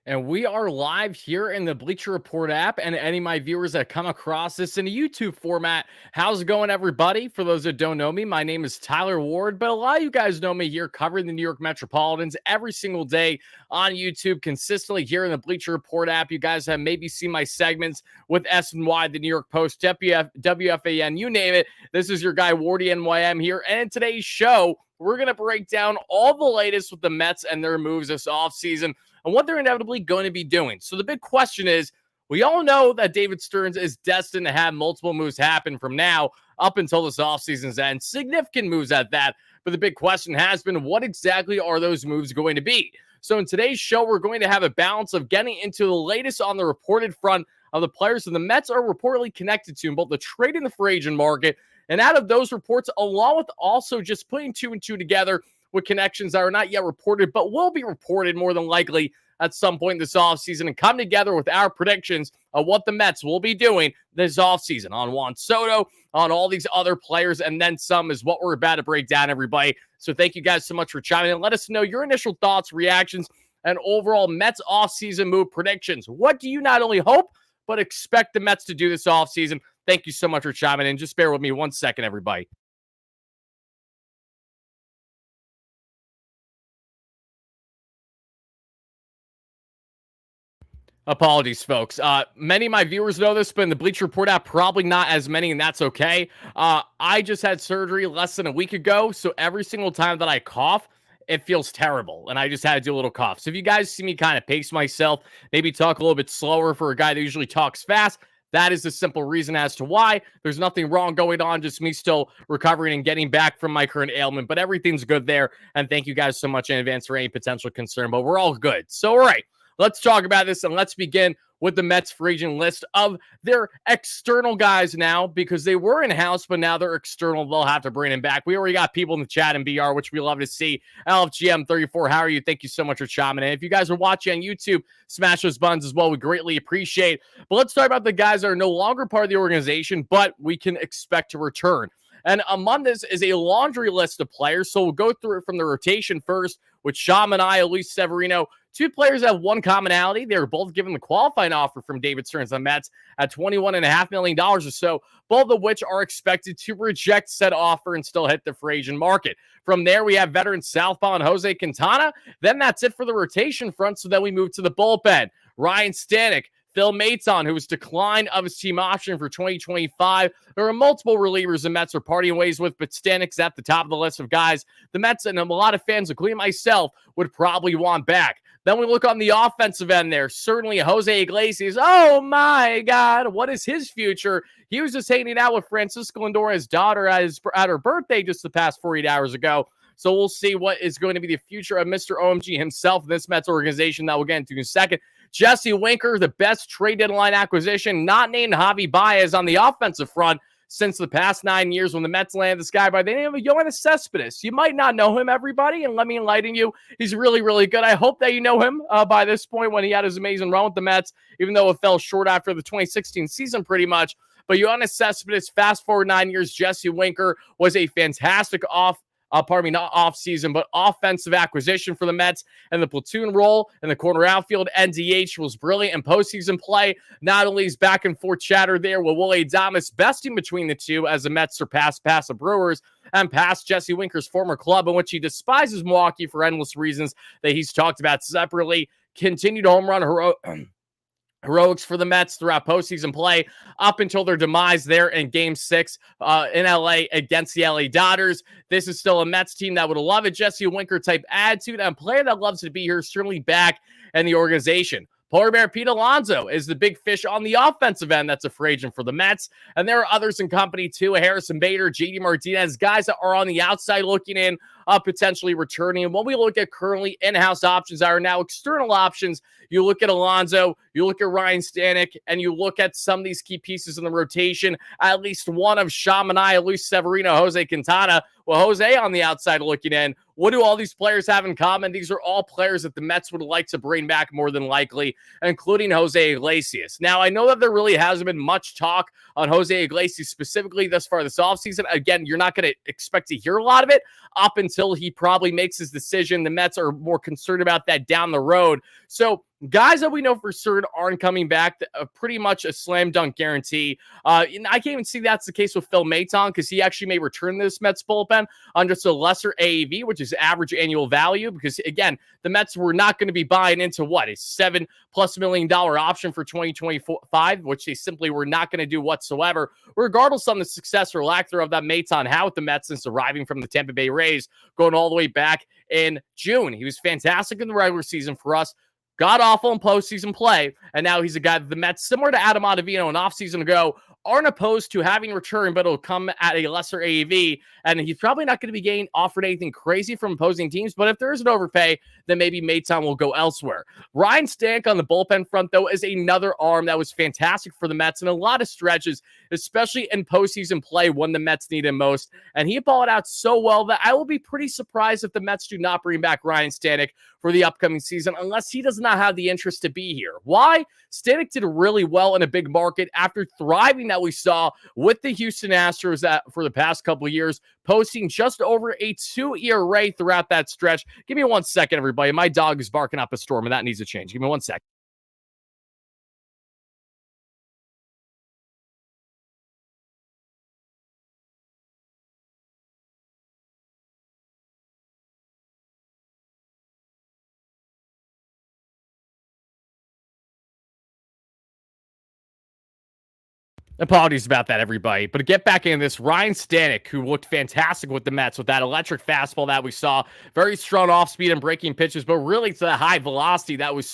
And we are live here in the Bleacher Report app, and any of my viewers that come across this in a YouTube format. How's it going, everybody? For those that don't know me, my name is Tyler Ward, but a lot of you guys know me here covering the New York Metropolitans every single day on YouTube, consistently here in the Bleacher Report app. You guys have maybe seen my segments with SNY, the New York Post, WFAN, you name it. This is your guy, WardyNYM here, and in today's show, we're going to break down all the latest with the Mets and their moves this offseason and what they're inevitably going to be doing. So the big question is, we all know that David Stearns is destined to have multiple moves happen from now up until this offseason's end, significant moves at that. But the big question has been, what exactly are those moves going to be? So in today's show, we're going to have a balance of getting into the latest on the reported front of the players that the Mets are reportedly connected to in both the trade and the free agent market. And out of those reports, along with also just putting two and two together with connections that are not yet reported, but will be reported more than likely at some point this offseason, and come together with our predictions of what the Mets will be doing this offseason on Juan Soto, on all these other players, and then some is what we're about to break down, everybody. So thank you guys so much for chiming in. Let us know your initial thoughts, reactions, and overall Mets offseason move predictions. What do you not only hope, but expect the Mets to do this offseason? Thank you so much for chiming in. Just bear with me 1 second, everybody. Apologies, folks. Many of my viewers know this, but in the Bleacher Report app, probably not as many, and that's okay. I just had surgery less than a week ago, so every single time that I cough, it feels terrible, and I just had to do a little cough. So if you guys see me kind of pace myself, maybe talk a little bit slower for a guy that usually talks fast, that is the simple reason as to why. There's nothing wrong going on, just me still recovering and getting back from my current ailment, but everything's good there, and thank you guys so much in advance for any potential concern, but we're all good. So, all right. Let's talk about this, and let's begin with the Mets free agent list of their external guys now, because they were in-house, but now they're external. They'll have to bring them back. We already got people in the chat and BR, which we love to see. LFGM34, how are you? Thank you so much for chiming in. If you guys are watching on YouTube, smash those buttons as well. We greatly appreciate. But let's talk about the guys that are no longer part of the organization, but we can expect to return. And among this is a laundry list of players, so we'll go through it from the rotation first with Shamanai, Luis Severino. Two players have one commonality. They were both given the qualifying offer from David Stearns on Mets at $21.5 million or so, both of which are expected to reject said offer and still hit the free agent market. From there, we have veteran southpaw and Jose Quintana. Then that's it for the rotation front, so then we move to the bullpen. Ryan Stanek, Phil Maton, who was declined of his team option for 2025. There are multiple relievers the Mets are parting ways with, but Stanek's at the top of the list of guys the Mets and a lot of fans, including myself, would probably want back. Then we look on the offensive end there. Certainly Jose Iglesias. Oh, my God. What is his future? He was just hanging out with Francisco Lindor, his daughter, at her birthday just the past 48 hours ago. So we'll see what is going to be the future of Mr. OMG himself, this Mets organization that we'll get into in a second. Jesse Winker, the best trade deadline acquisition, not named Javi Baez on the offensive front since the past 9 years when the Mets landed this guy by the name of Yoenis Cespedes. You might not know him, everybody, and let me enlighten you. He's really, really good. I hope that you know him by this point when he had his amazing run with the Mets, even though it fell short after the 2016 season pretty much. But Yoenis Cespedes, fast forward 9 years, Jesse Winker was a fantastic not off-season, but offensive acquisition for the Mets, and the platoon role in the corner outfield, NDH, was brilliant in postseason play. Not only is back and forth chatter there with Willie Adames besting between the two as the Mets surpassed past the Brewers and past Jesse Winker's former club, in which he despises Milwaukee for endless reasons that he's talked about separately. Continued home run heroics for the Mets throughout postseason play up until their demise there in Game 6 in LA against the LA Dodgers. This is still a Mets team that would love a Jesse Winker type attitude, and a player that loves to be here, certainly back in the organization. Polar Bear Pete Alonso is the big fish on the offensive end that's a free agent for the Mets. And there are others in company too. Harrison Bader, JD Martinez, guys that are on the outside looking in, potentially returning. And when we look at currently in-house options that are now external options, you look at Alonso, you look at Ryan Stanek, and you look at some of these key pieces in the rotation, at least one of Shamanai, Luis Severino, Jose Quintana. Well, Jose on the outside looking in. What do all these players have in common? These are all players that the Mets would like to bring back more than likely, including Jose Iglesias. Now, I know that there really hasn't been much talk on Jose Iglesias specifically thus far this offseason. Again, you're not going to expect to hear a lot of it up until he probably makes his decision. The Mets are more concerned about that down the road. So guys that we know for certain aren't coming back, pretty much a slam dunk guarantee. And I can't even see that's the case with Phil Maton because he actually may return this Mets bullpen on just a lesser AAV, which is average annual value. Because again, the Mets were not going to be buying into what a $7+ million option for 2025, which they simply were not going to do whatsoever, regardless on the success or lack thereof that Maton had with the Mets since arriving from the Tampa Bay Rays, going all the way back in June. He was fantastic in the regular season for us. God awful in postseason play, and now he's a guy that the Mets, similar to Adam Ottavino an offseason ago, aren't opposed to having return, but it'll come at a lesser AAV, and he's probably not going to be getting offered anything crazy from opposing teams, but if there is an overpay, then maybe Maton will go elsewhere. Ryan Stanek on the bullpen front, though, is another arm that was fantastic for the Mets in a lot of stretches, especially in postseason play when the Mets need him most, and he balled out so well that I will be pretty surprised if the Mets do not bring back Ryan Stanek for the upcoming season, unless he does not have the interest to be here. Why? Stanek did really well in a big market after thriving that we saw with the Houston Astros for the past couple of years, posting just over a 2 ERA throughout that stretch. Give me 1 second, everybody. My dog is barking up a storm, and that needs to change. Give me 1 second. Apologies about that, everybody. But to get back into this, Ryan Stanek, who looked fantastic with the Mets with that electric fastball that we saw, very strong off speed and breaking pitches, but really to the high velocity that was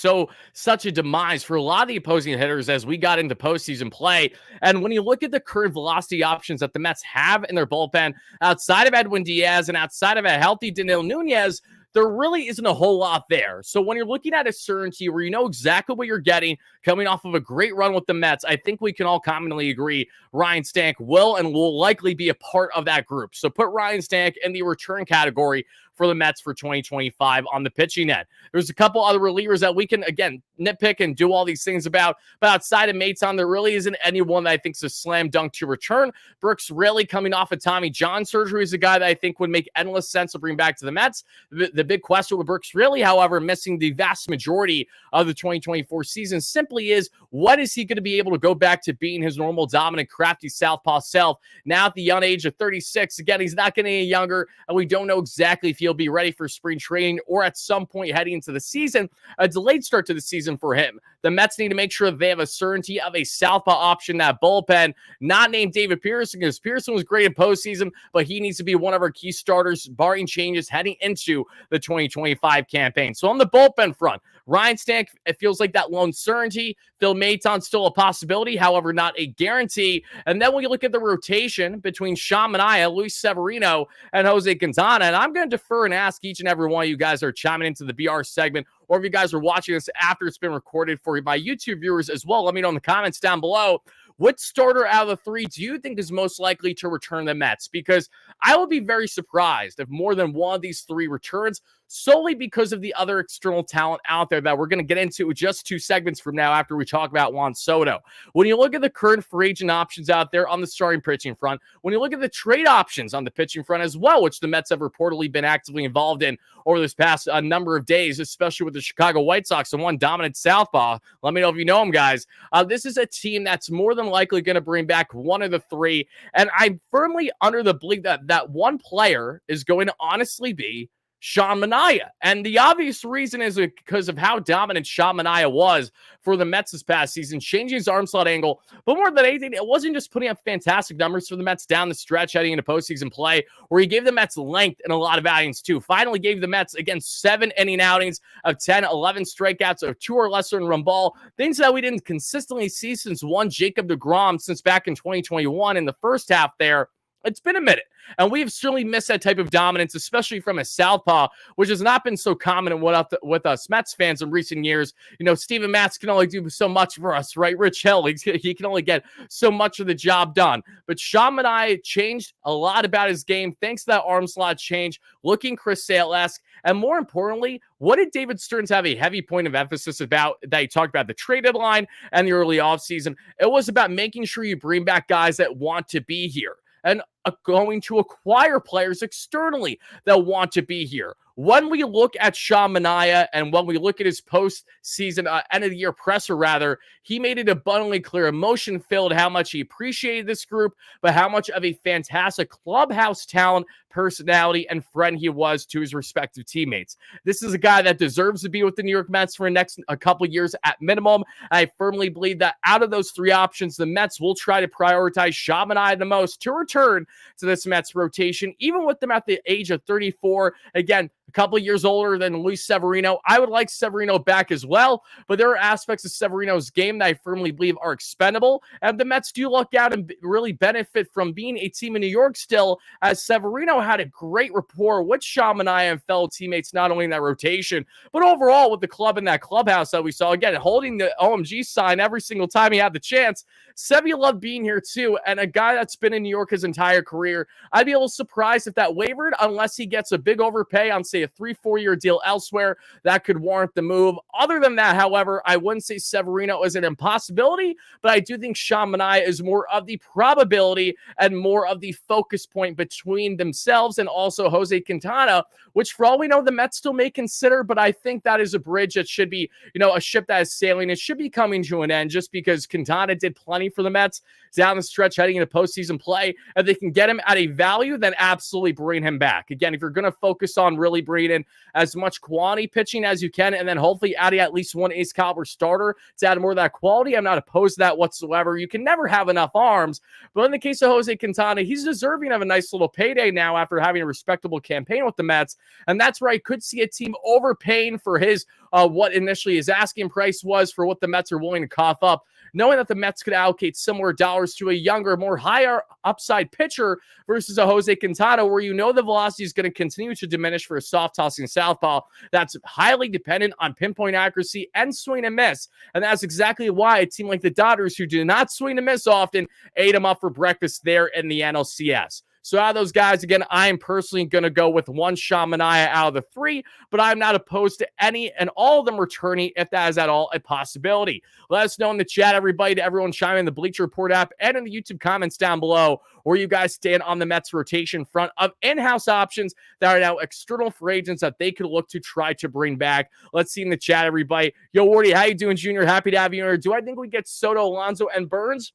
such a demise for a lot of the opposing hitters as we got into postseason play. And when you look at the current velocity options that the Mets have in their bullpen, outside of Edwin Diaz and outside of a healthy Danilo Nunez, there really isn't a whole lot there. So when you're looking at a certainty where you know exactly what you're getting coming off of a great run with the Mets, I think we can all commonly agree Ryan Stanek will likely be a part of that group. So put Ryan Stanek in the return category for the Mets for 2025 on the pitching end. There's a couple other relievers that we can, again, nitpick and do all these things about, but outside of Maton, there really isn't anyone that I think is a slam dunk to return. Brooks Raley, coming off of Tommy John surgery, is a guy that I think would make endless sense to bring back to the Mets. The big question with Brooks Raley, however, missing the vast majority of the 2024 season simply is, what is he going to be able to go back to being his normal dominant, crafty southpaw self now at the young age of 36? Again, he's not getting any younger, and we don't know exactly if he'll be ready for spring training or at some point heading into the season, a delayed start to the season for him. The Mets need to make sure that they have a certainty of a southpaw option, that bullpen, not named David Pearson, because Pearson was great in postseason, but he needs to be one of our key starters, barring changes heading into the 2025 campaign. So on the bullpen front, Ryan Stanek, it feels like that lone certainty. Phil Maton still a possibility, however, not a guarantee. And then when you look at the rotation between Sean Manaea, Luis Severino, and Jose Quintana, and I'm going to defer and ask each and every one of you guys that are chiming into the BR segment, or if you guys are watching this after it's been recorded for my YouTube viewers as well, let me know in the comments down below. What starter out of the three do you think is most likely to return the Mets? Because I will be very surprised if more than one of these three returns, solely because of the other external talent out there that we're going to get into just 2 segments from now after we talk about Juan Soto. When you look at the current free agent options out there on the starting pitching front, when you look at the trade options on the pitching front as well, which the Mets have reportedly been actively involved in over this past number of days, especially with the Chicago White Sox and one dominant southpaw. Let me know if you know him, guys. This is a team that's more than likely going to bring back one of the three, and I'm firmly under the belief that that one player is going to honestly be Sean Manaea. And the obvious reason is because of how dominant Sean Manaea was for the Mets this past season, changing his arm slot angle. But more than anything, it wasn't just putting up fantastic numbers for the Mets down the stretch heading into postseason play, where he gave the Mets length in a lot of outings too. Finally gave the Mets, again, 7 inning outings of 10, 11 strikeouts of 2 or lesser in run ball, things that we didn't consistently see since one Jacob deGrom since back in 2021 in the first half there. It's been a minute, and we have certainly missed that type of dominance, especially from a southpaw, which has not been so common with us Mets fans in recent years. You know, Steven Matz can only do so much for us, right? Rich Hill, he can only get so much of the job done. But Sean Manaea changed a lot about his game thanks to that arm slot change, looking Chris Sale-esque, and more importantly, what did David Stearns have a heavy point of emphasis about that he talked about the trade deadline and the early offseason? It was about making sure you bring back guys that want to be here, and going to acquire players externally that want to be here. when we look at Sean Manaea and when we look at his postseason, end of the year presser, rather, he made it abundantly clear, emotion-filled, how much he appreciated this group, but how much of a fantastic clubhouse talent, personality, and friend he was to his respective teammates. This is a guy that deserves to be with the New York Mets for the next a couple of years at minimum. I firmly believe that out of those three options, the Mets will try to prioritize Sean Manaea the most to return to this Mets rotation, even with them at the age of 34. Again, a couple of years older than Luis Severino. I would like Severino back as well, but there are aspects of Severino's game that I firmly believe are expendable. And the Mets do look out and really benefit from being a team in New York still, as Severino had a great rapport with Sean Manaea and fellow teammates, not only in that rotation, but overall with the club in that clubhouse that we saw. Again, holding the OMG sign every single time he had the chance. Sevy loved being here too, and a guy that's been in New York his entire career. I'd be a little surprised if that wavered, unless he gets a big overpay on, say, a 3-4 year deal elsewhere that could warrant the move. Other than that, however, I wouldn't say Severino is an impossibility, but I do think Sean Manaea is more of the probability and more of the focus point between themselves and also Jose Quintana, which for all we know, the Mets still may consider, but I think that is a bridge that should be, a ship that is sailing. It should be coming to an end, just because Quintana did plenty for the Mets down the stretch heading into postseason play. If they can get him at a value, then absolutely bring him back. Again, if you're going to focus on really bringing in as much quality pitching as you can, and then hopefully adding at least one ace caliber starter to add more of that quality, I'm not opposed to that whatsoever. You can never have enough arms, but in the case of Jose Quintana, he's deserving of a nice little payday now after having a respectable campaign with the Mets, and that's where I could see a team overpaying for his what initially his asking price was for what the Mets are willing to cough up, knowing that the Mets could allocate similar dollars to a younger, more higher upside pitcher versus a Jose Quintana, where the velocity is going to continue to diminish for a soft tossing southpaw that's highly dependent on pinpoint accuracy and swing and miss. And that's exactly why a team like the Dodgers, who do not swing and miss often, ate them up for breakfast there in the NLCS. So out of those guys, again, I am personally going to go with one Sean Manaea out of the three, but I'm not opposed to any and all of them returning if that is at all a possibility. Let us know in the chat, everybody, to everyone chiming in the Bleacher Report app and in the YouTube comments down below, where you guys stand on the Mets rotation front of in-house options that are now external free agents that they could look to try to bring back. Let's see in the chat, everybody. Yo, Wardy, how you doing, Junior? Happy to have you here. Do I think we get Soto, Alonso, and Burns?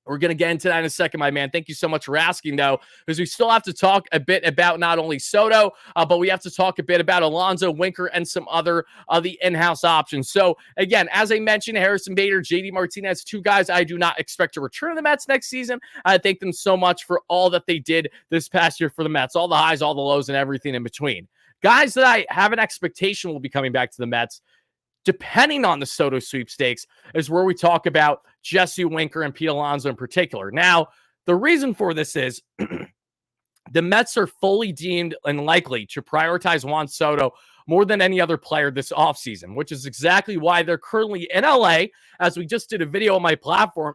We're going to get into that in a second, my man. Thank you so much for asking, though, because we still have to talk a bit about not only Soto, but we have to talk a bit about Alonso, Winker, and some other of the in-house options. So, again, as I mentioned, Harrison Bader, JD Martinez, two guys I do not expect to return to the Mets next season. I thank them so much for all that they did this past year for the Mets, all the highs, all the lows, and everything in between. Guys that I have an expectation will be coming back to the Mets, depending on the Soto sweepstakes, is where we talk about Jesse Winker and Pete Alonso in particular. Now, the reason for this is the Mets are fully deemed unlikely to prioritize Juan Soto more than any other player this offseason, which is exactly why they're currently in LA, as we just did a video on my platform.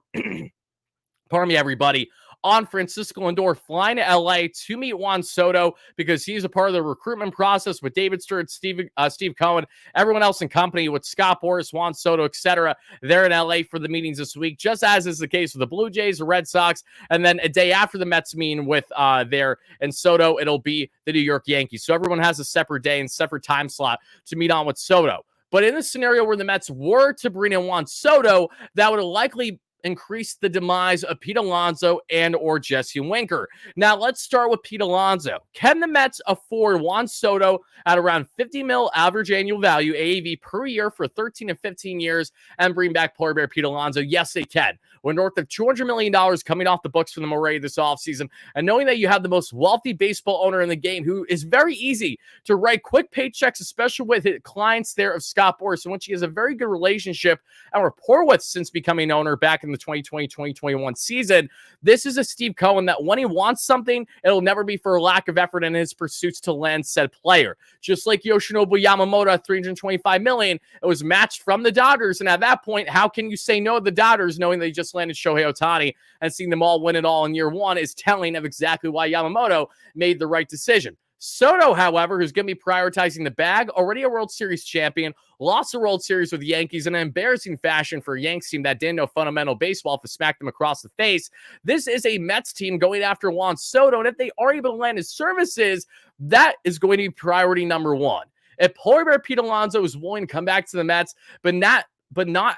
Pardon me, everybody. On Francisco Lindor, flying to LA to meet Juan Soto, because he's a part of the recruitment process with David Stewart, Steve Cohen, everyone else in company with Scott Boras, Juan Soto, etc. They're in LA for the meetings this week, just as is the case with the Blue Jays, the Red Sox, and then a day after the Mets meeting with there and Soto, it'll be the New York Yankees. So everyone has a separate day and separate time slot to meet on with Soto. But in a scenario where the Mets were to bring in Juan Soto, that would likely increase the demise of Pete Alonso and or Jesse Winker. Now, let's start with Pete Alonso. Can the Mets afford Juan Soto at around $50 million average annual value, AAV, per year for 13 to 15 years and bring back Polar Bear Pete Alonso? Yes, they can. We're north of $200 million coming off the books for them already this offseason. And knowing that you have the most wealthy baseball owner in the game, who is very easy to write quick paychecks, especially with his clients there of Scott Boras, in which he has a very good relationship and rapport with since becoming owner back in the 2020-2021 season. This is a Steve Cohen that when he wants something, it'll never be for a lack of effort in his pursuits to land said player. Just like Yoshinobu Yamamoto at $325 million, it was matched from the Dodgers. And at that point, how can you say no to the Dodgers knowing they just landed Shohei Ohtani, and seeing them all win it all in year one is telling of exactly why Yamamoto made the right decision. Soto, however, who's going to be prioritizing the bag, already a World Series champion, lost the World Series with the Yankees in an embarrassing fashion for a Yanks team that didn't know fundamental baseball to smack them across the face. This is a Mets team going after Juan Soto, and if they are able to land his services, That is going to be priority number one. If Polar Bear Pete Alonso is willing to come back to the Mets, but not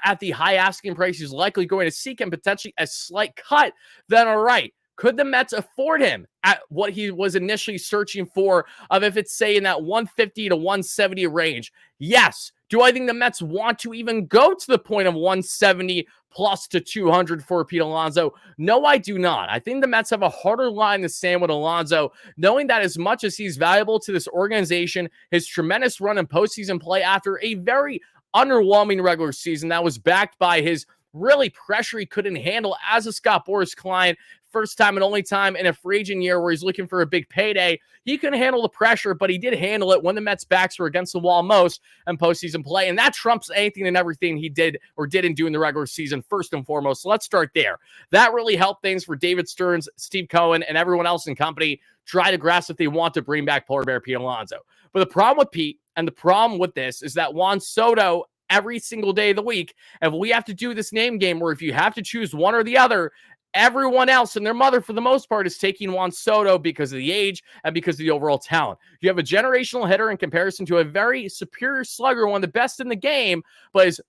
at the high asking price he's likely going to seek and potentially a slight cut, then all right. Could the Mets afford him at what he was initially searching for, of if it's, say, in that 150 to 170 range? Yes. Do I think the Mets want to even go to the point of 170 plus to 200 for Pete Alonso? No, I do not. I think the Mets have a harder line in the sand with Alonso, knowing that as much as he's valuable to this organization, his tremendous run in postseason play after a very underwhelming regular season that was backed by his really pressure he couldn't handle as a Scott Boras client, first time and only time in a free agent year where he's looking for a big payday. He couldn't handle the pressure, but he did handle it when the Mets' backs were against the wall most in postseason play, and that trumps anything and everything he did or didn't do in the regular season, first and foremost. So let's start there. That really helped things for David Stearns, Steve Cohen, and everyone else in company try to grasp if they want to bring back Polar Bear Pete Alonso. But the problem with Pete and the problem with this is that Juan Soto, every single day of the week, if we have to do this name game where if you have to choose one or the other, everyone else and their mother, for the most part, is taking Juan Soto because of the age and because of the overall talent. You have a generational hitter in comparison to a very superior slugger, one of the best in the game, but is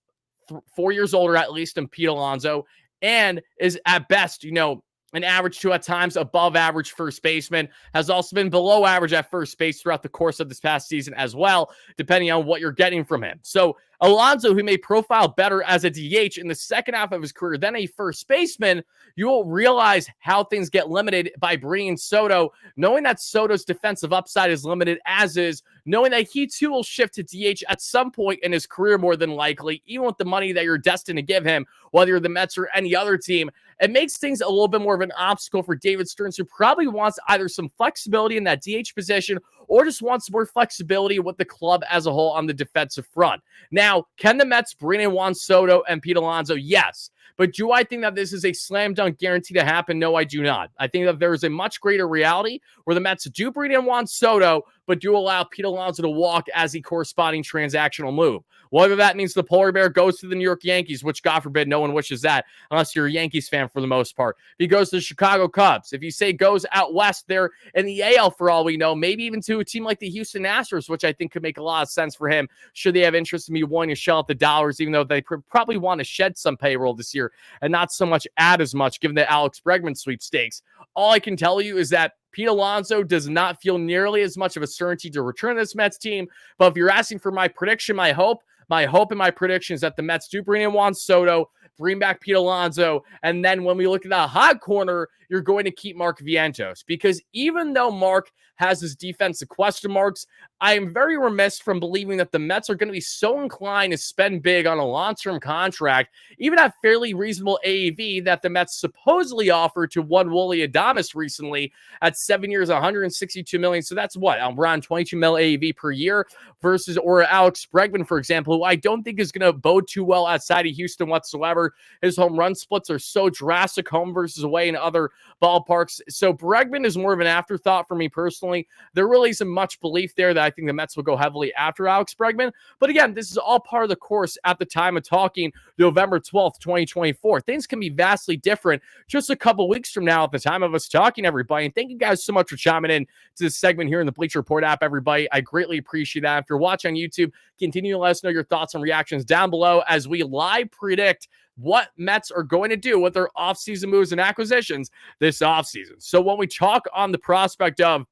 4 years older at least than Pete Alonso, and is at best, an average to at times above average first baseman, has also been below average at first base throughout the course of this past season as well, depending on what you're getting from him. So Alonso, who may profile better as a DH in the second half of his career than a first baseman, you will realize how things get limited by bringing Soto, knowing that Soto's defensive upside is limited as is, knowing that he too will shift to DH at some point in his career more than likely, even with the money that you're destined to give him, whether you're the Mets or any other team. It makes things a little bit more of an obstacle for David Stearns, who probably wants either some flexibility in that DH position or just wants more flexibility with the club as a whole on the defensive front. Now, can the Mets bring in Juan Soto and Pete Alonso? Yes. But do I think that this is a slam dunk guarantee to happen? No, I do not. I think that there is a much greater reality where the Mets do bring in Juan Soto, but do allow Pete Alonso to walk as a corresponding transactional move. Whether that means the Polar Bear goes to the New York Yankees, which God forbid, no one wishes that unless you're a Yankees fan for the most part. If he goes to the Chicago Cubs, if you say goes out west there in the AL for all we know, maybe even to a team like the Houston Astros, which I think could make a lot of sense for him should they have interest in me wanting to shell out the dollars, even though they probably want to shed some payroll this year and not so much add as much given the Alex Bregman sweepstakes. All I can tell you is that Pete Alonso does not feel nearly as much of a certainty to return to this Mets team. But if you're asking for my prediction, my hope and my prediction is that the Mets do bring in Juan Soto, bring back Pete Alonso, and then when we look at that hot corner, you're going to keep Mark Vientos. Because even though Mark has his defensive question marks, I am very remiss from believing that the Mets are going to be so inclined to spend big on a long-term contract, even at fairly reasonable AAV that the Mets supposedly offered to one Willy Adames recently at 7 years, $162 million. So that's what, around $22 million AAV per year versus, or Alex Bregman, for example, who I don't think is going to bode too well outside of Houston whatsoever. His home run splits are so drastic, home versus away in other ballparks. So Bregman is more of an afterthought for me personally. There really isn't much belief there that I think the Mets will go heavily after Alex Bregman. But again, this is all part of the course at the time of talking November 12th, 2024. Things can be vastly different just a couple weeks from now at the time of us talking, everybody. And thank you guys so much for chiming in to this segment here in the Bleacher Report app, everybody. I greatly appreciate that. If you're watching on YouTube, continue to let us know your thoughts and reactions down below as we live predict what Mets are going to do with their offseason moves and acquisitions this offseason. So when we talk on the prospect of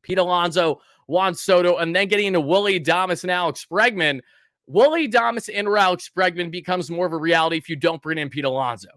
Pete Alonso, Juan Soto, and then getting into Willy Adames and Alex Bregman, Willy Adames and Alex Bregman becomes more of a reality if you don't bring in Pete Alonso.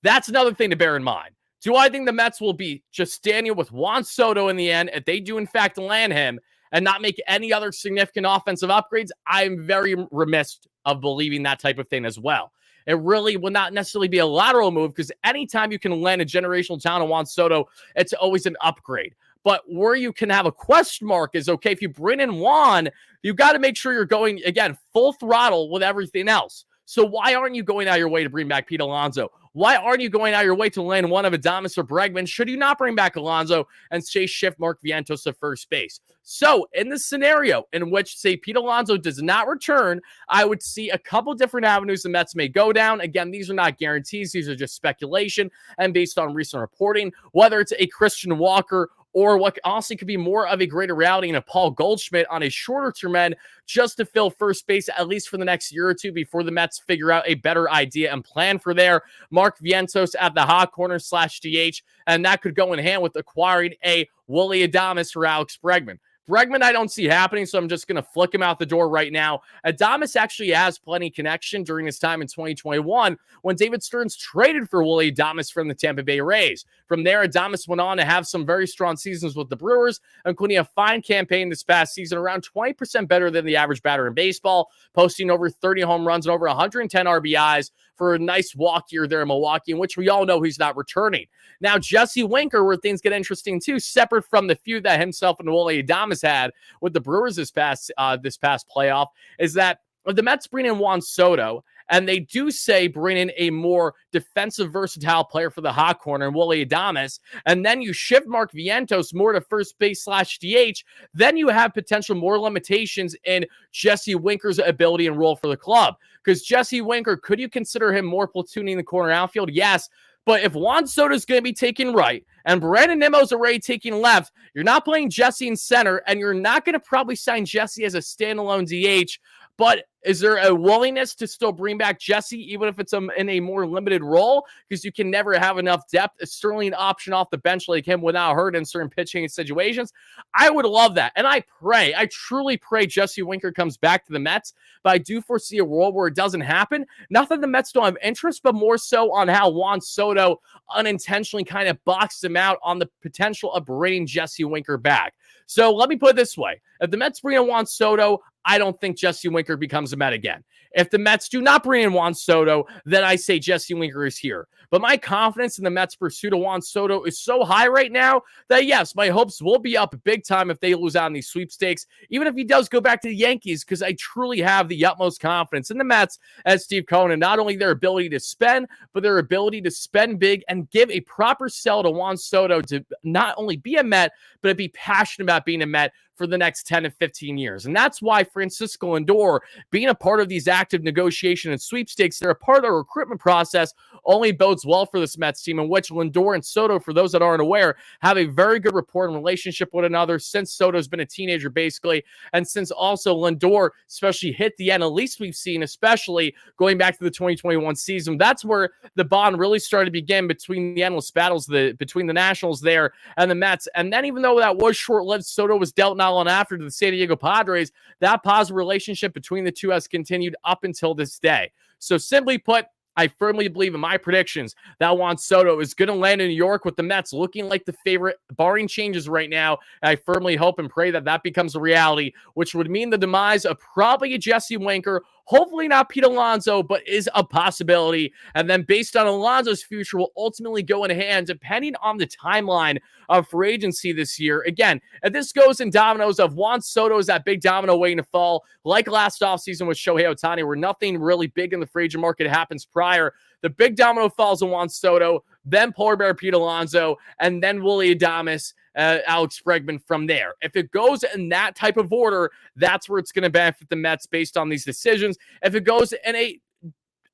That's another thing to bear in mind. Do I think the Mets will be just standing with Juan Soto in the end if they do in fact land him and not make any other significant offensive upgrades? I'm very remiss of believing that type of thing as well. It really will not necessarily be a lateral move because anytime you can land a generational talent on Juan Soto, it's always an upgrade. But where you can have a question mark is, okay, if you bring in Juan, you've got to make sure you're going, again, full throttle with everything else. So why aren't you going out of your way to bring back Pete Alonso? Why aren't you going out of your way to land one of Adames or Bregman? Should you not bring back Alonso and say shift Mark Vientos to first base? So in the scenario in which, say, Pete Alonso does not return, I would see a couple different avenues the Mets may go down. Again, these are not guarantees. These are just speculation and based on recent reporting, whether it's a Christian Walker or what honestly could be more of a greater reality in a Paul Goldschmidt on a shorter term end, just to fill first base at least for the next year or two before the Mets figure out a better idea and plan for their Mark Vientos at the hot corner / DH, and that could go in hand with acquiring a Willy Adames for Alex Bregman. Bregman, I don't see happening, so I'm just going to flick him out the door right now. Adames actually has plenty of connection during his time in 2021 when David Stearns traded for Willy Adames from the Tampa Bay Rays. From there, Adames went on to have some very strong seasons with the Brewers, including a fine campaign this past season, around 20% better than the average batter in baseball, posting over 30 home runs and over 110 RBIs for a nice walk year there in Milwaukee, in which we all know he's not returning. Now, Jesse Winker, where things get interesting too, separate from the feud that himself and Willy Adames had with the Brewers this past playoff, is that the Mets bring in Juan Soto, and they do say bring in a more defensive, versatile player for the hot corner, Willy Adames, and then you shift Mark Vientos more to first base / DH, then you have potential more limitations in Jesse Winker's ability and role for the club. Because Jesse Winker, could you consider him more platooning the corner outfield? Yes. But if Juan Soto is going to be taking right and Brandon Nimmo's already taking left, you're not playing Jesse in center, and you're not going to probably sign Jesse as a standalone DH. But is there a willingness to still bring back Jesse, even if it's in a more limited role? Because you can never have enough depth. It's certainly an option off the bench like him without hurt in certain pitching situations. I would love that. And I truly pray Jesse Winker comes back to the Mets. But I do foresee a world where it doesn't happen. Not that the Mets don't have interest, but more so on how Juan Soto unintentionally kind of boxed him out on the potential of bringing Jesse Winker back. So let me put it this way. If the Mets bring in Juan Soto, I don't think Jesse Winker becomes a Met again. If the Mets do not bring in Juan Soto, then I say Jesse Winker is here. But my confidence in the Mets' pursuit of Juan Soto is so high right now that, yes, my hopes will be up big time if they lose out in these sweepstakes, even if he does go back to the Yankees, because I truly have the utmost confidence in the Mets as Steve Cohen, and not only their ability to spend, but their ability to spend big and give a proper sell to Juan Soto to not only be a Met, but to be passionate about being a Met for the next 10 to 15 years. And that's why Francisco Lindor, being a part of these active negotiation and sweepstakes, they're a part of the recruitment process, only bodes well for this Mets team, in which Lindor and Soto, for those that aren't aware, have a very good rapport and relationship with another since Soto's been a teenager, basically, and since also Lindor especially hit the end, at least we've seen, especially going back to the 2021 season. That's where the bond really started to begin between the endless battles between the Nationals there and the Mets. And then even though that was short-lived, Soto was dealt not long after to the San Diego Padres. That positive relationship between the two has continued up until this day. So simply put, I firmly believe in my predictions that Juan Soto is going to land in New York with the Mets looking like the favorite, barring changes right now. And I firmly hope and pray that that becomes a reality, which would mean the demise of probably a Jesse Winker, hopefully not Pete Alonso, but is a possibility. And then based on Alonso's future will ultimately go in hand, depending on the timeline of free agency this year. Again, if this goes in dominoes of Juan Soto is that big domino waiting to fall, like last offseason with Shohei Ohtani, where nothing really big in the free agent market happens prior. The big domino falls on Juan Soto, then Polar Bear Pete Alonso, and then Willy Adames, Alex Bregman from there. If it goes in that type of order, that's where it's going to benefit the Mets based on these decisions. If it goes in a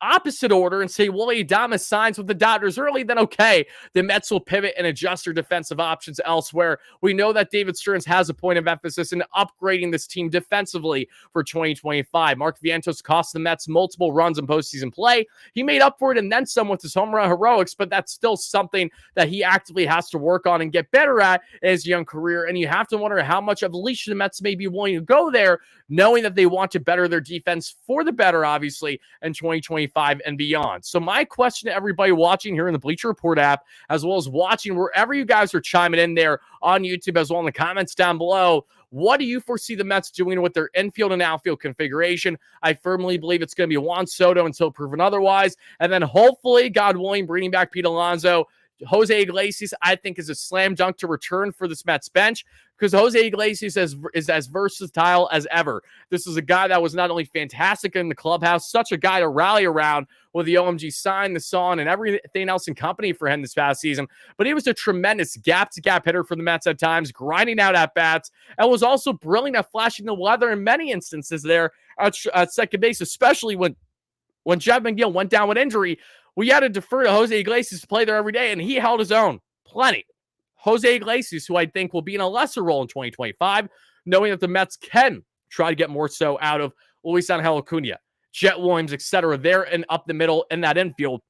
opposite order and say Willy Adames signs with the Dodgers early, then okay, the Mets will pivot and adjust their defensive options elsewhere. We know that David Stearns has a point of emphasis in upgrading this team defensively for 2025. Mark Vientos cost the Mets multiple runs in postseason play. He made up for it and then some with his home run heroics, but that's still something that he actively has to work on and get better at in his young career. And you have to wonder how much of a leash the Mets may be willing to go there, knowing that they want to better their defense for the better, obviously, in 2025 and beyond. So my question to everybody watching here in the Bleacher Report app, as well as watching wherever you guys are chiming in there on YouTube, as well in the comments down below, what do you foresee the Mets doing with their infield and outfield configuration? I firmly believe it's going to be Juan Soto until proven otherwise. And then hopefully, God willing, bringing back Pete Alonso. Jose Iglesias, I think, is a slam dunk to return for this Mets bench, because Jose Iglesias is as versatile as ever. This is a guy that was not only fantastic in the clubhouse, such a guy to rally around with the OMG sign, the song, and everything else in company for him this past season. But he was a tremendous gap-to-gap hitter for the Mets at times, grinding out at-bats, and was also brilliant at flashing the weather in many instances there at second base, especially when Jeff McNeil went down with injury. We had to defer to Jose Iglesias to play there every day, and he held his own. Plenty. Jose Iglesias, who I think will be in a lesser role in 2025, knowing that the Mets can try to get more so out of Luis Angel Acuna, Jet Williams, etc. There and up the middle in that infield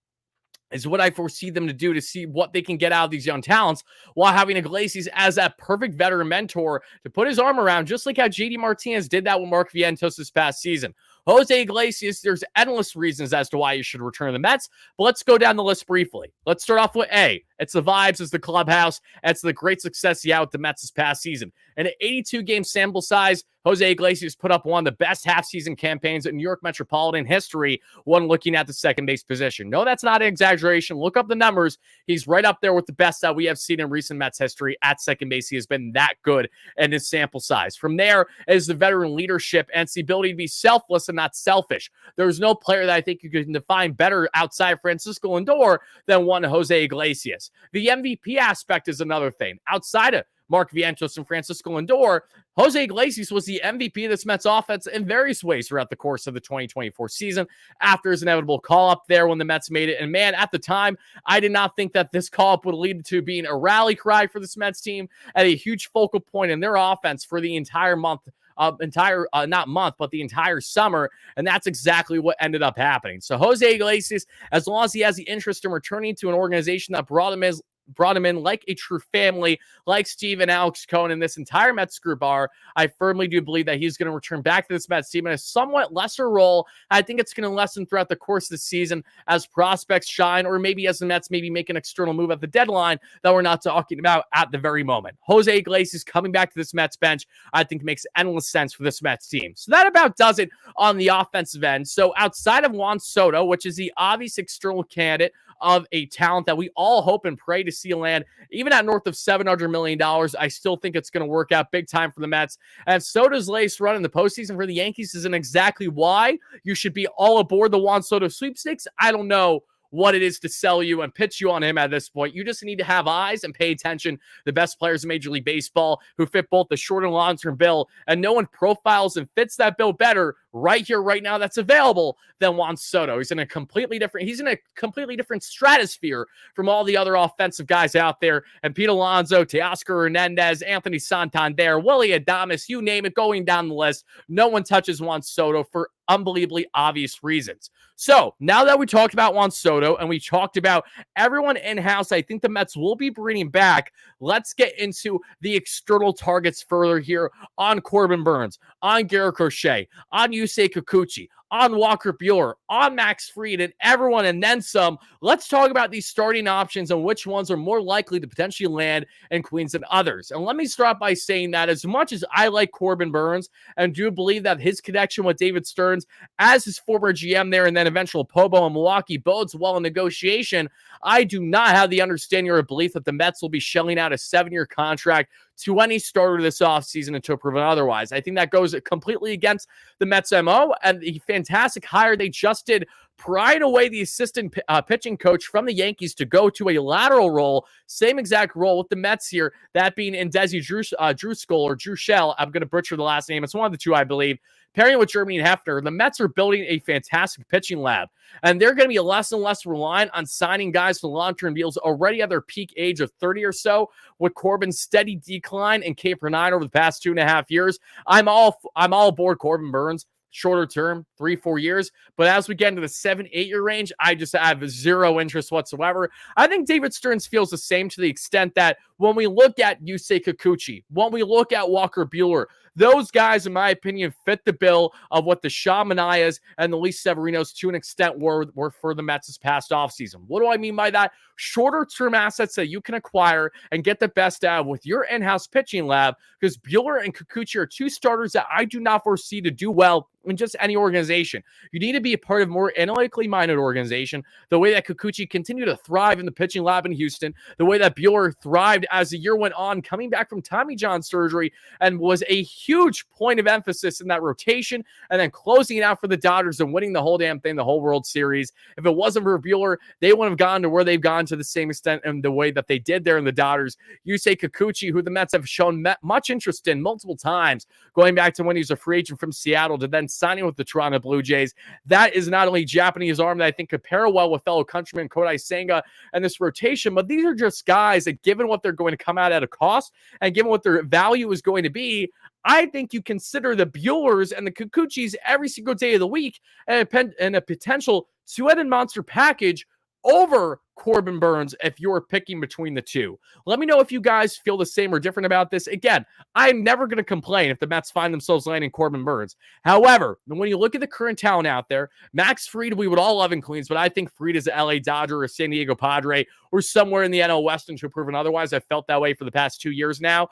is what I foresee them to do to see what they can get out of these young talents while having Iglesias as that perfect veteran mentor to put his arm around, just like how JD Martinez did that with Mark Vientos this past season. Jose Iglesias, there's endless reasons as to why you should return to the Mets, but let's go down the list briefly. Let's start off with A. It's the vibes, it's the clubhouse, it's the great success he had with the Mets this past season. In an 82-game sample size, Jose Iglesias put up one of the best half-season campaigns in New York Metropolitan history when looking at the second base position. No, that's not an exaggeration. Look up the numbers. He's right up there with the best that we have seen in recent Mets history at second base. He has been that good in his sample size. From there is the veteran leadership and it's the ability to be selfless and not selfish. There's no player that I think you can define better outside Francisco Lindor than one Jose Iglesias. The MVP aspect is another thing. Outside of Mark Vientos and Francisco Lindor, Jose Iglesias was the MVP of this Mets offense in various ways throughout the course of the 2024 season after his inevitable call-up there when the Mets made it. And man, at the time, I did not think that this call-up would lead to being a rally cry for this Mets team at a huge focal point in their offense for the entire month. Not month, but the entire summer. And that's exactly what ended up happening. So Jose Iglesias, as long as he has the interest in returning to an organization that brought him in like a true family, like Steve and Alex Cohen and this entire Mets group are, I firmly do believe that he's going to return back to this Mets team in a somewhat lesser role. I think it's going to lessen throughout the course of the season as prospects shine, or maybe as the Mets maybe make an external move at the deadline that we're not talking about at the very moment. Jose Iglesias coming back to this Mets bench, I think makes endless sense for this Mets team. So that about does it on the offensive end. So outside of Juan Soto, which is the obvious external candidate of a talent that we all hope and pray to see land, even at north of $700 million, I still think it's going to work out big time for the Mets. And Soto's latest run in the postseason for the Yankees isn't exactly why you should be all aboard the Juan Soto sweepstakes. I don't know what it is to sell you and pitch you on him at this point. You just need to have eyes and pay attention. The best players in Major League Baseball who fit both the short and long-term bill, and no one profiles and fits that bill better right here, right now that's available than Juan Soto. He's in a completely different stratosphere from all the other offensive guys out there. And Pete Alonso, Teoscar Hernandez, Anthony Santander, Willie Adames, you name it, going down the list. No one touches Juan Soto for unbelievably obvious reasons. So now that we talked about Juan Soto and we talked about everyone in-house, I think the Mets will be bringing back. Let's get into the external targets further here on Corbin Burnes, on Garrett Crochet, on Yusei Kikuchi, on Walker Buehler, on Max Fried, and everyone, and then some. Let's talk about these starting options and which ones are more likely to potentially land in Queens than others. And let me start by saying that as much as I like Corbin Burnes and do believe that his connection with David Stearns as his former GM there and then eventual Pobo in Milwaukee bodes well in negotiation, I do not have the understanding or belief that the Mets will be shelling out a 7-year contract to any starter this offseason until proven otherwise. I think that goes completely against the Mets' MO and the fantastic hire they just did, prying away the assistant pitching coach from the Yankees to go to a lateral role, same exact role with the Mets here, that being in Desi Druskull or Druschel. I'm going to butcher the last name. It's one of the two, I believe. Pairing with Jeremy Hefner, the Mets are building a fantastic pitching lab, and they're going to be less and less reliant on signing guys for long-term deals already at their peak age of 30 or so, with Corbin's steady decline in K per 9 over the past 2.5 years. I'm all aboard Corbin Burnes. Shorter term, 3-4 years. But as we get into the 7-8 year range, I just have zero interest whatsoever. I think David Stearns feels the same to the extent that when we look at Yusei Kikuchi, when we look at Walker Buehler, those guys, in my opinion, fit the bill of what the Shaw Manayas and the Luis Severinos to an extent were for the Mets this past offseason. What do I mean by that? Shorter-term assets that you can acquire and get the best out of with your in-house pitching lab, because Buehler and Kikuchi are two starters that I do not foresee to do well in just any organization. You need to be a part of a more analytically minded organization, the way that Kikuchi continued to thrive in the pitching lab in Houston, the way that Buehler thrived as the year went on, coming back from Tommy John surgery, and was a huge point of emphasis in that rotation, and then closing it out for the Dodgers and winning the whole damn thing, the whole World Series. If it wasn't for Buehler, they wouldn't have gone to where they've gone to the same extent in the way that they did there in the Dodgers. Yusei Kikuchi, who the Mets have shown much interest in multiple times, going back to when he was a free agent from Seattle to then signing with the Toronto Blue Jays. That is not only Japanese arm that I think could pair well with fellow countryman Kodai Senga and this rotation, but these are just guys that, given what they're going to come out at a cost, and given what their value is going to be, I think you consider the Buehlers and the Kikuchis every single day of the week and a potential two-headed monster package over Corbin Burnes if you're picking between the two. Let me know if you guys feel the same or different about this. Again, I'm never going to complain if the Mets find themselves landing Corbin Burnes. However, when you look at the current talent out there, Max Fried, we would all love in Queens, but I think Fried is an LA Dodger or San Diego Padre or somewhere in the NL West until proven otherwise. I've felt that way for the past 2 years now.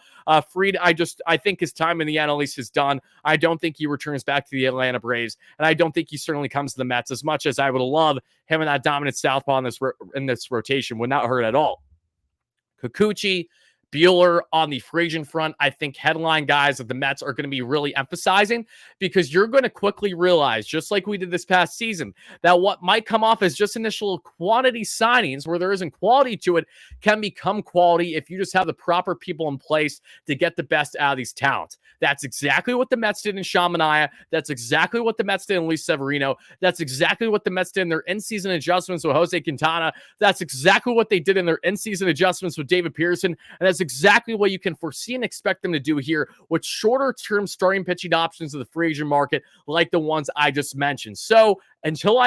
Fried, I think his time in the NL East is done. I don't think he returns back to the Atlanta Braves, and I don't think he certainly comes to the Mets as much as I would love him and that dominant southpaw in this rotation would not hurt at all. Kikuchi, Buehler on the free agent front, I think headline guys that the Mets are going to be really emphasizing, because you're going to quickly realize, just like we did this past season, that what might come off as just initial quantity signings where there isn't quality to it can become quality if you just have the proper people in place to get the best out of these talents. That's exactly what the Mets did in Sean Manaea. That's exactly what the Mets did in Luis Severino. That's exactly what the Mets did in their in-season adjustments with Jose Quintana. That's exactly what they did in their in-season adjustments with David Pearson. And that's exactly what you can foresee and expect them to do here with shorter-term starting pitching options of the free agent market like the ones I just mentioned. So until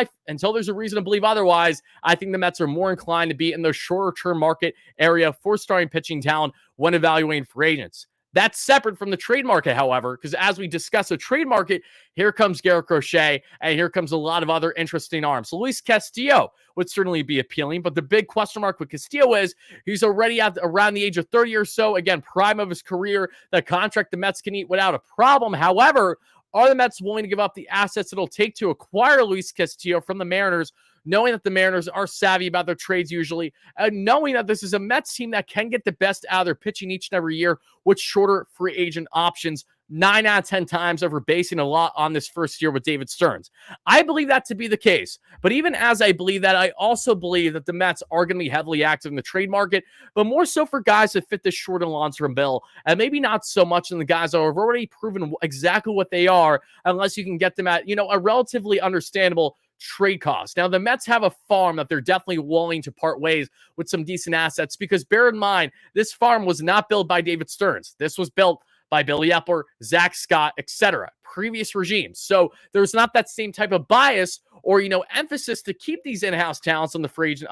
there's a reason to believe otherwise, I think the Mets are more inclined to be in the shorter-term market area for starting pitching talent when evaluating free agents. That's separate from the trade market, however, because as we discuss the trade market, here comes Garrett Crochet, and here comes a lot of other interesting arms. So Luis Castillo would certainly be appealing, but the big question mark with Castillo is he's already at around the age of 30 or so. Again, prime of his career. The contract the Mets can eat without a problem. However, are the Mets willing to give up the assets it'll take to acquire Luis Castillo from the Mariners, knowing that the Mariners are savvy about their trades usually, and knowing that this is a Mets team that can get the best out of their pitching each and every year with shorter free agent options 9 out of 10 times, over basing a lot on this first year with David Stearns. I believe that to be the case, but even as I believe that, I also believe that the Mets are going to be heavily active in the trade market, but more so for guys that fit this short and long-term bill, and maybe not so much in the guys that have already proven exactly what they are, unless you can get them at, a relatively understandable trade cost. Now, the Mets have a farm that they're definitely willing to part ways with some decent assets, because bear in mind, this farm was not built by David Stearns. This was built by Billy Epler, Zach Scott, etc., previous regimes. So there's not that same type of bias or, emphasis to keep these in-house talents on the free agent,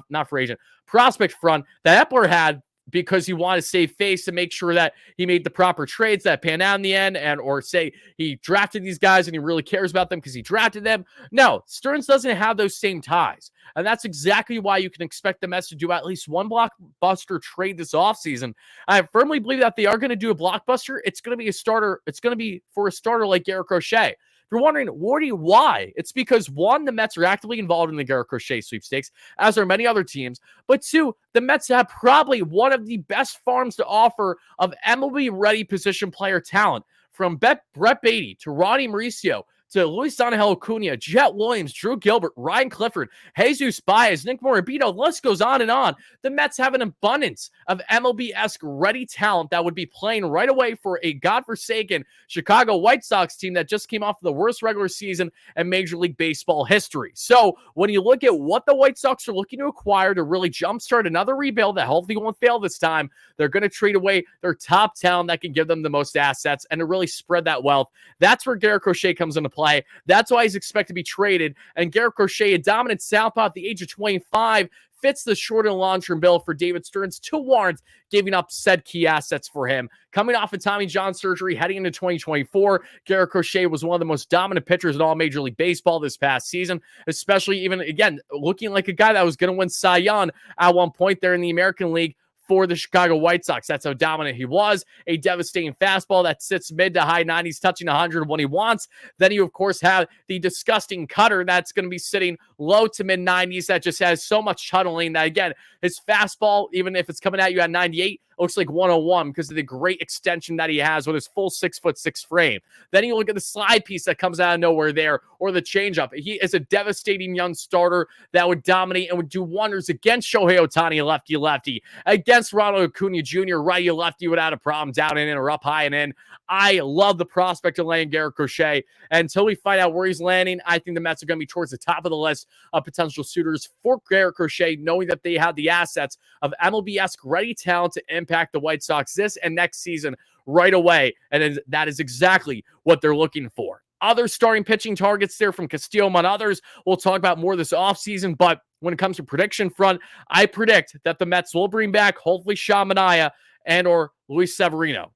not free agent, prospect front that Epler had, because he wanted to save face to make sure that he made the proper trades that pan out in the end, or say he drafted these guys and he really cares about them because he drafted them. No, Stearns doesn't have those same ties. And that's exactly why you can expect the Mets to do at least one blockbuster trade this offseason. I firmly believe that they are going to do a blockbuster. It's going to be a starter. It's going to be for a starter like Garrett Crochet. If you're wondering, Wardy, why? It's because, one, the Mets are actively involved in the Garrett Crochet sweepstakes, as are many other teams. But two, the Mets have probably one of the best farms to offer of MLB-ready position player talent. From Brett Beatty to Ronnie Mauricio to Luis Angel Acuna, Jet Williams, Drew Gilbert, Ryan Clifford, Jesus Baez, Nick Morabito, the list goes on and on. The Mets have an abundance of MLB-esque ready talent that would be playing right away for a godforsaken Chicago White Sox team that just came off the worst regular season in Major League Baseball history. So when you look at what the White Sox are looking to acquire to really jumpstart another rebuild that hopefully won't fail this time, they're going to trade away their top talent that can give them the most assets and to really spread that wealth. That's where Garrett Crochet comes into play. That's why he's expected to be traded. And Garrett Crochet, a dominant southpaw at the age of 25, fits the short and long-term bill for David Stearns to warrant giving up said key assets for him. Coming off of Tommy John surgery, heading into 2024, Garrett Crochet was one of the most dominant pitchers in all Major League Baseball this past season, especially even, again, looking like a guy that was going to win Cy Young at one point there in the American League for the Chicago White Sox. That's how dominant he was. A devastating fastball that sits mid to high 90s, touching 100 when he wants. Then you, of course, have the disgusting cutter that's going to be sitting low to mid 90s that just has so much tunneling that, again, his fastball, even if it's coming at you at 98, looks like 101 because of the great extension that he has with his full 6'6" frame. Then you look at the slide piece that comes out of nowhere there, or the changeup. He is a devastating young starter that would dominate and would do wonders against Shohei Ohtani, lefty, against Ronald Acuna Jr., righty-lefty without a problem, down and in or up high and in. I love the prospect of landing Garrett Crochet. And until we find out where he's landing, I think the Mets are going to be towards the top of the list of potential suitors for Garrett Crochet, knowing that they have the assets of MLB-esque ready talent to impact the White Sox this and next season right away. And that is exactly what they're looking for. Other starting pitching targets there from Castillo, among others. We'll talk about more this offseason, but when it comes to prediction front, I predict that the Mets will bring back hopefully Sean Manaea and or Luis Severino.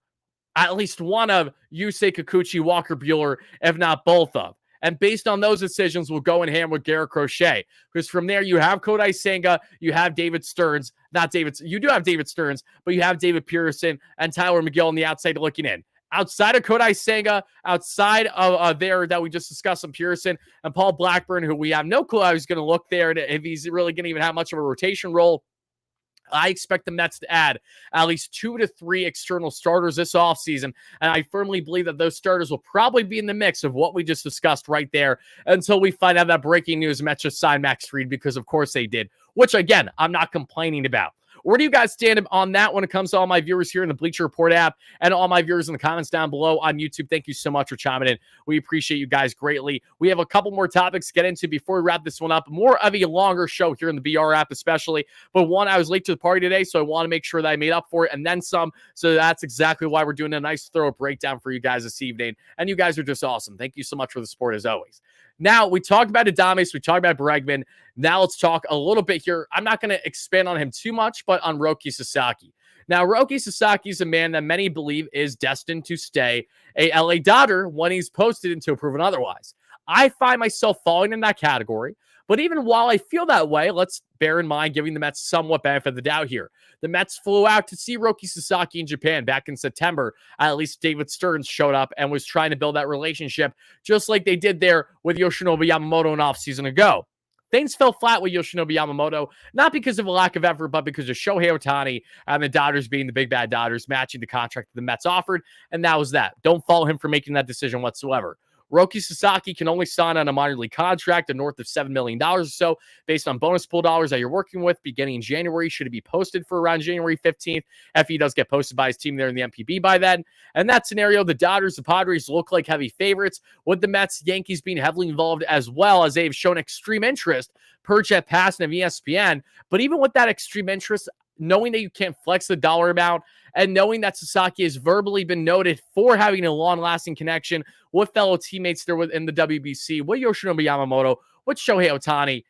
At least one of Yusei Kikuchi, Walker Buehler, if not both of. And based on those decisions, we'll go in hand with Garrett Crochet. Because from there, you have Kodai Senga, you have David Stearns. You do have David Stearns, but you have David Pearson and Tyler McGill on the outside looking in. Outside of Kodai Senga, outside of there that we just discussed on Pearson and Paul Blackburn, who we have no clue how he's going to look there, if he's really going to even have much of a rotation role. I expect the Mets to add at least 2 to 3 external starters this offseason, and I firmly believe that those starters will probably be in the mix of what we just discussed right there until we find out that breaking news Mets just signed Max Fried, because of course they did, which again, I'm not complaining about. Where do you guys stand on that when it comes to all my viewers here in the Bleacher Report app and all my viewers in the comments down below on YouTube? Thank you so much for chiming in. We appreciate you guys greatly. We have a couple more topics to get into before we wrap this one up. More of a longer show here in the BR app especially. But one, I was late to the party today, so I want to make sure that I made up for it and then some. So that's exactly why we're doing a nice thorough breakdown for you guys this evening. And you guys are just awesome. Thank you so much for the support as always. Now, we talked about Adames, we talked about Bregman. Now let's talk a little bit here. I'm not going to expand on him too much, but on Roki Sasaki. Now, Roki Sasaki is a man that many believe is destined to stay a LA Dodger when he's posted until proven otherwise. I find myself falling in that category. But even while I feel that way, let's bear in mind giving the Mets somewhat benefit of the doubt here. The Mets flew out to see Roki Sasaki in Japan back in September. At least David Stearns showed up and was trying to build that relationship, just like they did there with Yoshinobu Yamamoto an offseason ago. Things fell flat with Yoshinobu Yamamoto, not because of a lack of effort, but because of Shohei Ohtani and the Dodgers being the big bad Dodgers, matching the contract that the Mets offered, and that was that. Don't follow him for making that decision whatsoever. Roki Sasaki can only sign on a minor league contract of north of $7 million or so based on bonus pool dollars that you're working with beginning in January. Should it be posted for around January 15th? If he does get posted by his team there in the MPB by then. And that scenario, the Dodgers, the Padres look like heavy favorites, with the Mets, Yankees being heavily involved as well, as they've shown extreme interest per Jet Passan of ESPN. But even with that extreme interest, knowing that you can't flex the dollar amount and knowing that Sasaki has verbally been noted for having a long-lasting connection with fellow teammates there within the WBC, with Yoshinobu Yamamoto, with Shohei Ohtani,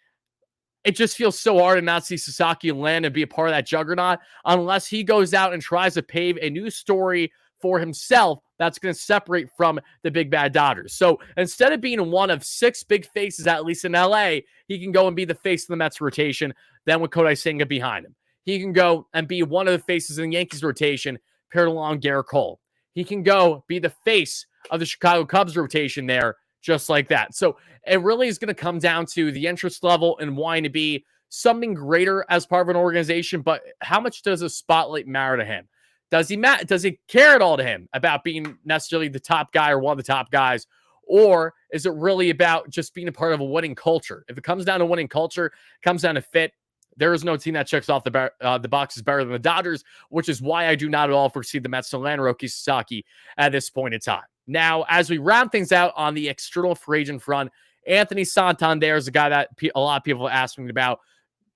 it just feels so hard to not see Sasaki land and be a part of that juggernaut unless he goes out and tries to pave a new story for himself that's going to separate from the big bad Dodgers. So instead of being one of 6 big faces, at least in LA, he can go and be the face of the Mets rotation, then with Kodai Senga behind him. He can go and be one of the faces in the Yankees rotation, paired along Garrett Cole. He can go be the face of the Chicago Cubs rotation there, just like that. So it really is going to come down to the interest level and wanting to be something greater as part of an organization. But how much does a spotlight matter to him? Does he care at all to him about being necessarily the top guy or one of the top guys? Or is it really about just being a part of a winning culture? If it comes down to winning culture, it comes down to fit. There is no team that checks off the boxes better than the Dodgers, which is why I do not at all foresee the Mets to land Roki Sasaki at this point in time. Now, as we round things out on the external free agent front, Anthony Santander is a guy that a lot of people have asked me about.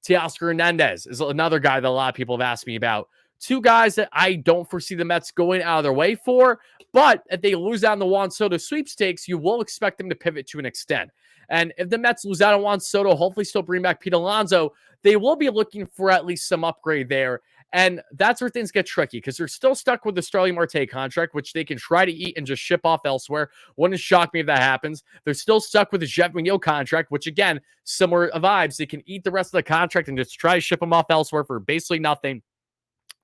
Teoscar Hernandez is another guy that a lot of people have asked me about. 2 guys that I don't foresee the Mets going out of their way for, but if they lose out on the Juan Soto sweepstakes, you will expect them to pivot to an extent. And if the Mets lose out on Juan Soto, hopefully still bring back Pete Alonso, they will be looking for at least some upgrade there. And that's where things get tricky because they're still stuck with the Starling Marte contract, which they can try to eat and just ship off elsewhere. Wouldn't shock me if that happens. They're still stuck with the Jeff McNeil contract, which again, similar vibes. They can eat the rest of the contract and just try to ship them off elsewhere for basically nothing,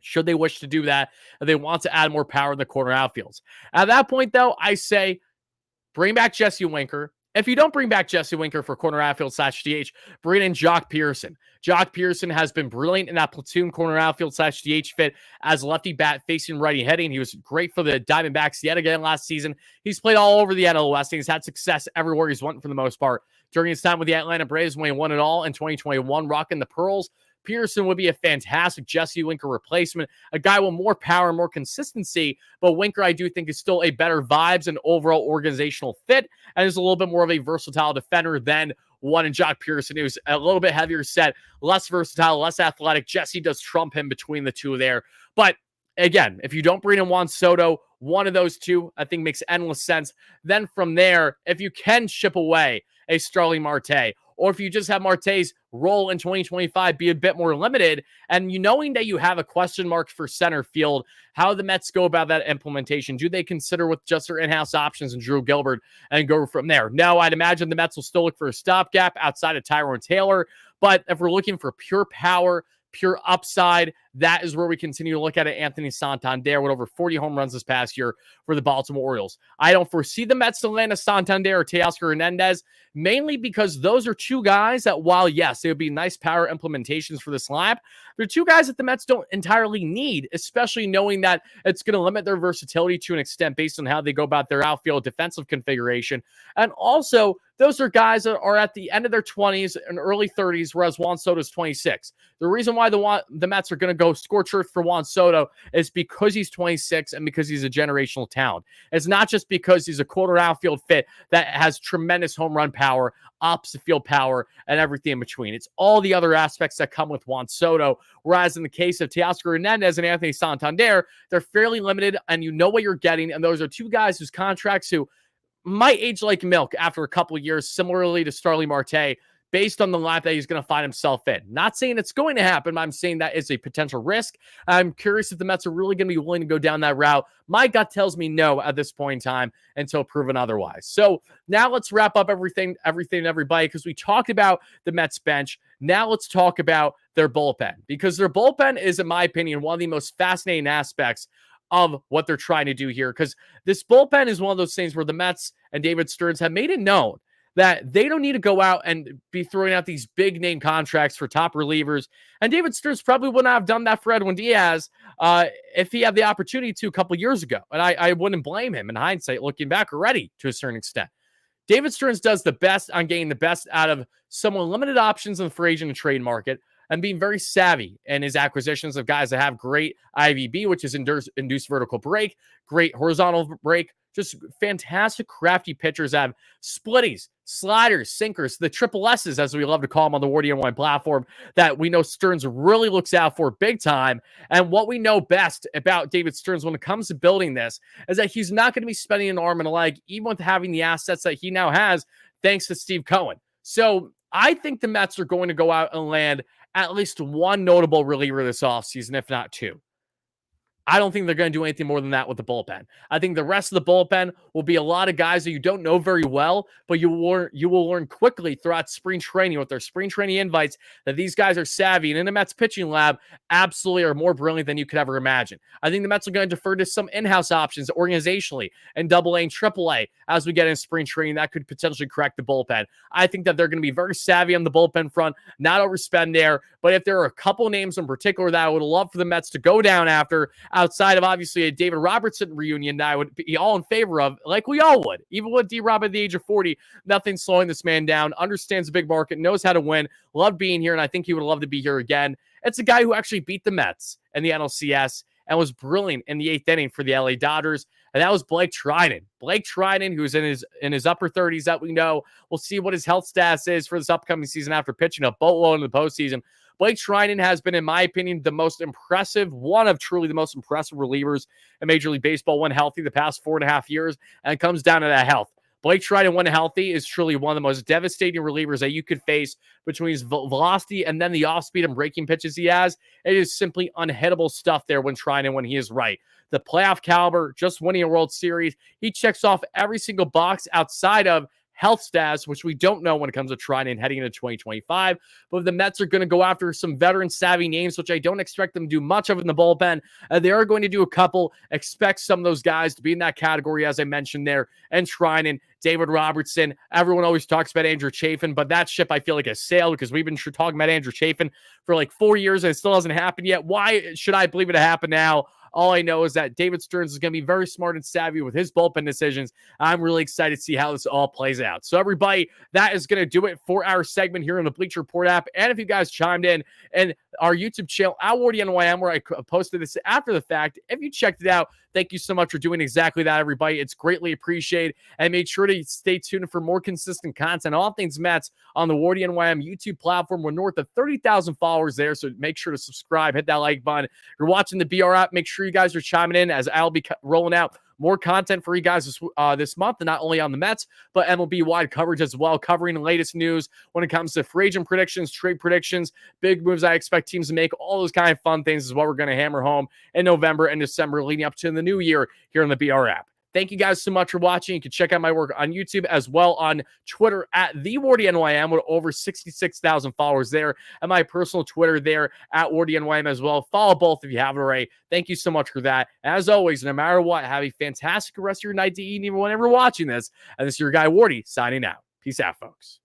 should they wish to do that. They want to add more power in the corner outfields. At that point, though, I say bring back Jesse Winker. If you don't bring back Jesse Winker for corner outfield / DH, bring in Jock Pearson. Jock Pearson has been brilliant in that platoon corner outfield / DH fit as lefty bat facing righty hitting. He was great for the Diamondbacks yet again last season. He's played all over the NL West, and he's had success everywhere he's went for the most part. During his time with the Atlanta Braves, when he won it all in 2021, rocking the Pearls, Pearson would be a fantastic Jesse Winker replacement, a guy with more power, more consistency, but Winker, I do think, is still a better vibes and overall organizational fit, and is a little bit more of a versatile defender than one in Jock Pearson, who's a little bit heavier set, less versatile, less athletic. Jesse does trump him between the two there. But again, if you don't bring in Juan Soto, one of those two, I think, makes endless sense. Then from there, if you can ship away a Starling Marte, or if you just have Marte's role in 2025 be a bit more limited, and you knowing that you have a question mark for center field, how the Mets go about that implementation? Do they consider with just their in-house options and Drew Gilbert and go from there? No, I'd imagine the Mets will still look for a stopgap outside of Tyrone Taylor, but if we're looking for pure power, pure upside, that is where we continue to look at it. Anthony Santander with over 40 home runs this past year for the Baltimore Orioles. I don't foresee the Mets to land a Santander or Teoscar Hernandez, mainly because those are two guys that, while yes, they would be nice power implementations for this lineup, they're two guys that the Mets don't entirely need, especially knowing that it's going to limit their versatility to an extent based on how they go about their outfield defensive configuration. And also, those are guys that are at the end of their 20s and early 30s, whereas Juan Soto is 26. The reason why the Mets are going to go scorch earth for Juan Soto is because he's 26 and because he's a generational talent. It's not just because he's a quarter outfield fit that has tremendous home run power, opposite field power, and everything in between. It's all the other aspects that come with Juan Soto, whereas in the case of Teoscar Hernandez and Anthony Santander, they're fairly limited, and you know what you're getting, and those are two guys whose contracts who might age like milk after a couple of years, similarly to Starling Marte, based on the lineup that he's going to find himself in. Not saying it's going to happen, but I'm saying that is a potential risk. I'm curious if the Mets are really going to be willing to go down that route. My gut tells me no at this point in time until proven otherwise. So now let's wrap up everybody, because we talked about the Mets bench. Now let's talk about their bullpen, because their bullpen is, in my opinion, one of the most fascinating aspects of what they're trying to do here, because this bullpen is one of those things where the Mets and David Stearns have made it known that they don't need to go out and be throwing out these big name contracts for top relievers. And David Stearns probably would not have done that for Edwin Diaz if he had the opportunity to a couple years ago. And I wouldn't blame him in hindsight, looking back already to a certain extent. David Stearns does the best on getting the best out of somewhat limited options in the free agent and trade market, and being very savvy in his acquisitions of guys that have great IVB, which is induced vertical break, great horizontal break, just fantastic, crafty pitchers that have splitties, sliders, sinkers, the triple S's, as we love to call them on the WardyNYM platform, that we know Stearns really looks out for big time. And what we know best about David Stearns when it comes to building this is that he's not going to be spending an arm and a leg, even with having the assets that he now has, thanks to Steve Cohen. So I think the Mets are going to go out and land at least one notable reliever this offseason, if not two. I don't think they're going to do anything more than that with the bullpen. I think the rest of the bullpen will be a lot of guys that you don't know very well, but you will learn quickly throughout spring training with their spring training invites that these guys are savvy, and in the Mets pitching lab absolutely are more brilliant than you could ever imagine. I think the Mets are going to defer to some in-house options organizationally and AA and AAA as we get in spring training that could potentially correct the bullpen. I think that they're going to be very savvy on the bullpen front, not overspend there, but if there are a couple names in particular that I would love for the Mets to go down after, outside of obviously a David Robertson reunion that I would be all in favor of, like we all would. Even with D-Rob at the age of 40, nothing slowing this man down, understands the big market, knows how to win, loved being here, and I think he would love to be here again. It's a guy who actually beat the Mets in the NLCS and was brilliant in the 8th inning for the LA Dodgers, and that was Blake Trinan. Blake Trinan, who's in his upper 30s that we know. We'll see what his health status is for this upcoming season after pitching a boatload in the postseason. Blake Trinan has been, in my opinion, one of truly the most impressive relievers in Major League Baseball when healthy the past 4.5 years, and it comes down to that health. Blake Trinan, when healthy, is truly one of the most devastating relievers that you could face between his velocity and then the off-speed and breaking pitches he has. It is simply unhittable stuff there when he is right. The playoff caliber, just winning a World Series, he checks off every single box outside of health status, which we don't know when it comes to Treinen heading into 2025. But the Mets are going to go after some veteran-savvy names, which I don't expect them to do much of in the bullpen. They are going to do a couple. Expect some of those guys to be in that category, as I mentioned there, and Treinen, David Robertson. Everyone always talks about Andrew Chafin, but that ship I feel like has sailed because we've been talking about Andrew Chafin for like 4 years and it still hasn't happened yet. Why should I believe it to happen now? All I know is that David Stearns is going to be very smart and savvy with his bullpen decisions. I'm really excited to see how this all plays out. So everybody, that is going to do it for our segment here on the Bleacher Report app. And if you guys chimed in and our YouTube channel at WardyNYM, where I posted this after the fact, if you checked it out, thank you so much for doing exactly that, everybody. It's greatly appreciated. And make sure to stay tuned for more consistent content, all things Mets, on the WardyNYM YouTube platform. We're north of 30,000 followers there, so make sure to subscribe, hit that like button. If you're watching the BR app, make sure you guys are chiming in, as I'll be rolling out more content for you guys this month, and not only on the Mets, but MLB-wide coverage as well, covering the latest news when it comes to free agent predictions, trade predictions, big moves I expect teams to make. All those kind of fun things is what we're going to hammer home in November and December leading up to the new year here on the BR app. Thank you guys so much for watching. You can check out my work on YouTube as well on Twitter at WardyNYM with over 66,000 followers there, and my personal Twitter there at WardyNYM as well. Follow both if you haven't already. Thank you so much for that. As always, no matter what, have a fantastic rest of your night to evening whenever watching this. And this is your guy Wardy signing out. Peace out, folks.